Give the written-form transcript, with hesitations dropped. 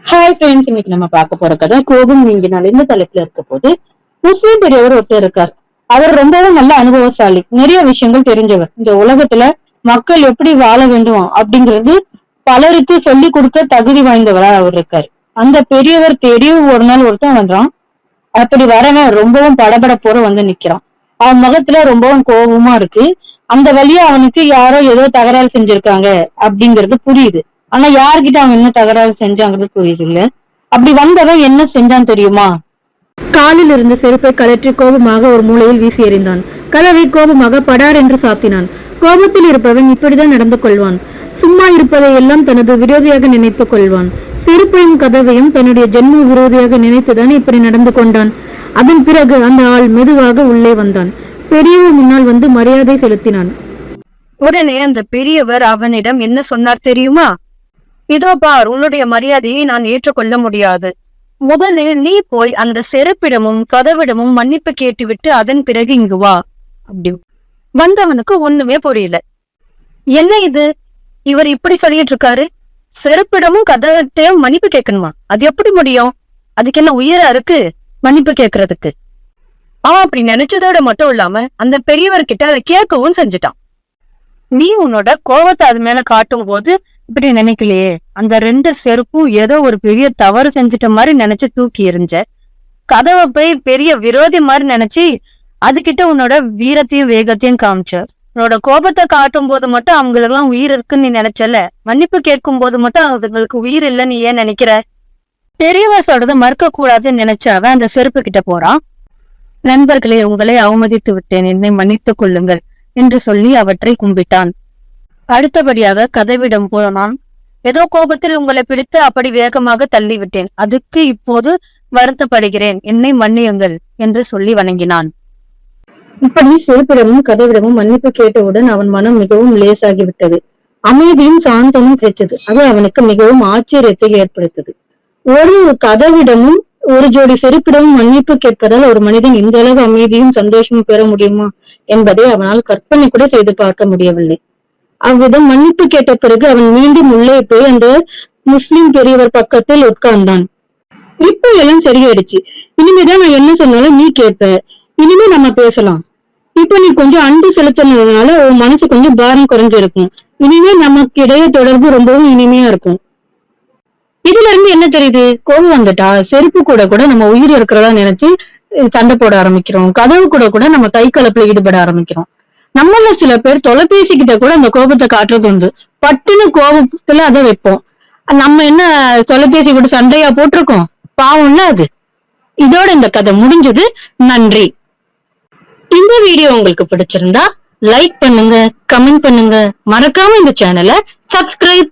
Hi friends, இன்னைக்கு நம்ம பார்க்க போற கதை கோபம் நீங்கினால். இந்த தலைப்புல இருக்க போது முஸ்லீம் பெரியவர் ஒருத்தர் இருக்கார். அவர் ரொம்பவும் நல்ல அனுபவசாலி, நிறைய விஷயங்கள் தெரிஞ்சவர். இந்த உலகத்துல மக்கள் எப்படி வாழ வேண்டும் அப்படிங்கிறது பலருக்கு சொல்லி கொடுக்க தகுதி வாய்ந்தவரா அவர் இருக்காரு. அந்த பெரியவர் தெரியும் ஒரு நாள் ஒருத்தன் வந்தான். அப்படி வரவன் ரொம்பவும் படபடப்போட வந்து நிக்கிறான். அவன் முகத்துல ரொம்பவும் கோபமா இருக்கு. அந்த வழியா அவனுக்கு யாரோ ஏதோ தகராறு செஞ்சிருக்காங்க அப்படிங்கிறது புரியுது. ஆனா யார்கிட்ட அவன் என்ன தகராறு செஞ்சாங்கிறது புரியுது இல்ல. அப்படி வந்தவன் என்ன செஞ்சான் தெரியுமா? காலில் இருந்த செருப்பை கழற்றி கோபமாக ஒரு மூலையில் வீசி எறிந்தான். கதவை கோபமாக படார் என்று சாத்தினான். கோபத்தில் இருப்பவன் இப்படிதான் நடந்து கொள்வான். சும்மா இருப்பதை எல்லாம் தனது விரோதியாக நினைத்துக் கொள்வான். செருப்பையும் கதவையும் தன்னுடைய ஜென்ம விரோதியாக நினைத்துதான் இப்படி நடந்து கொண்டான். அதன் பிறகு அந்த ஆள் மெதுவாக உள்ளே வந்தான். பெரியவர் முன்னால் வந்து மரியாதை செலுத்தினான். உடனே அந்த பெரியவர் அவனிடம் என்ன சொன்னார் தெரியுமா? இதோ பார், உன்னுடைய மரியாதையை நான் ஏற்றுக்கொள்ள முடியாது. முதலில் நீ போய் அந்த செருப்பிடமும் கதவிடமும் மன்னிப்பு கேட்டுவிட்டு அதன் பிறகு இங்கு வா. அப்படி வந்தவனுக்கு ஒண்ணுமே புரியல. என்ன இது, இவர் இப்படி சொல்லிட்டு இருக்காரு? செருப்பிடமும் கதவட்டையும் மன்னிப்பு கேட்கணுமா? அது எப்படி முடியும்? அதுக்கு என்ன உயிரா இருக்கு மன்னிப்பு கேட்கறதுக்கு? அவன் அப்படி நினைச்சதோட மட்டும் இல்லாம அந்த பெரியவர்கிட்ட அதை கேட்கவும் செஞ்சுட்டான். நீ உன்னோட கோபத்தை அது மேல காட்டும் போது இப்படி நினைக்கலையே. அந்த 2 செருப்பும் ஏதோ ஒரு பெரிய தவறு செஞ்சுட்ட மாதிரி நினைச்சு தூக்கி எறிஞ்ச. கதவை போய் பெரிய விரோதி மாதிரி நினைச்சு அதுகிட்ட உன்னோட வீரத்தையும் வேகத்தையும் காமிச்ச. உன்னோட கோபத்தை காட்டும் போது மட்டும் அவங்களுக்கெல்லாம் உயிர் இருக்குன்னு நீ நினைச்சல, மன்னிப்பு கேட்கும் போது மட்டும் அதுங்களுக்கு உயிர் இல்லைன்னு ஏன் நினைக்கிற? பெரியவர் சொல்றதை மறுக்க கூடாதுன்னு நினைச்சாவ அந்த செருப்பு கிட்ட போறான். நண்பர்களே, உங்களை அவமதித்து விட்டேன், என்னை மன்னித்துக் கொள்ளுங்கள் என்று சொல்லி அவற்றை கும்பிட்டான். அடுத்தபடியாக கதவிடம் போனான். ஏதோ கோபத்தில் உங்களை பிடித்து அப்படி வேகமாக தள்ளிவிட்டேன், அதுக்கு இப்போது வருத்தப்படுகிறேன், என்னை மன்னியுங்கள் என்று சொல்லி வணங்கினான். இப்படி செருப்பிடமும் கதவிடமும் மன்னிப்பு கேட்டவுடன் அவன் மனம் மிகவும் லேசாகிவிட்டது. அமைதியும் சாந்தமும் கிடைத்தது. அது அவனுக்கு மிகவும் ஆச்சரியத்தை ஏற்படுத்தது. ஒரு கதவிடமும் ஒரு ஜோடி செருப்பிடமும் மன்னிப்பு கேட்பதால் ஒரு மனிதன் இந்த அளவு அமைதியும் சந்தோஷமும் பெற முடியுமா என்பதை அவனால் கற்பனை கூட செய்து பார்க்க முடியவில்லை. அவ்விதம் மன்னிப்பு கேட்ட பிறகு அவன் மீண்டும் உள்ளே போய் அந்த முஸ்லிம் பெரியவர் பக்கத்தில் உட்கார்ந்தான். இப்ப எல்லாம் சரியாயிடுச்சு. இனிமேதான் நான் என்ன சொன்னாலும் நீ கேட்ப. இனிமே நம்ம பேசலாம். இப்ப நீ கொஞ்சம் அன்பு செலுத்தினதுனால உன் மனசு கொஞ்சம் பாரம் குறைஞ்சிருக்கும். இனிமே நமக்கு இடையே தொடர்பு ரொம்பவும் இனிமையா இருக்கும். இதுல இருந்து என்ன தெரியுது? கோபம் வந்துட்டா செருப்பு கூட கூட நம்ம உயிர் இருக்கிறதா நினைச்சு சண்டை போட ஆரம்பிக்கிறோம். கதவு கூட கூட நம்ம கை கலப்புல ஈடுபட ஆரம்பிக்கிறோம். நம்மள சில பேர் தொலைபேசி கிட்ட கூட அந்த கோபத்தை காட்டுறது உண்டு. பட்டுன்னு கோபத்துல அதை வைப்போம். நம்ம என்ன தொலைபேசி கூட சண்டையா போட்டிருக்கோம்? பாவம்ல அது. இதோட இந்த கதை முடிஞ்சது. நன்றி. இந்த வீடியோ உங்களுக்கு பிடிச்சிருந்தா லைக் பண்ணுங்க, கமெண்ட் பண்ணுங்க, மறக்காம இந்த சேனலை சப்ஸ்கிரைப்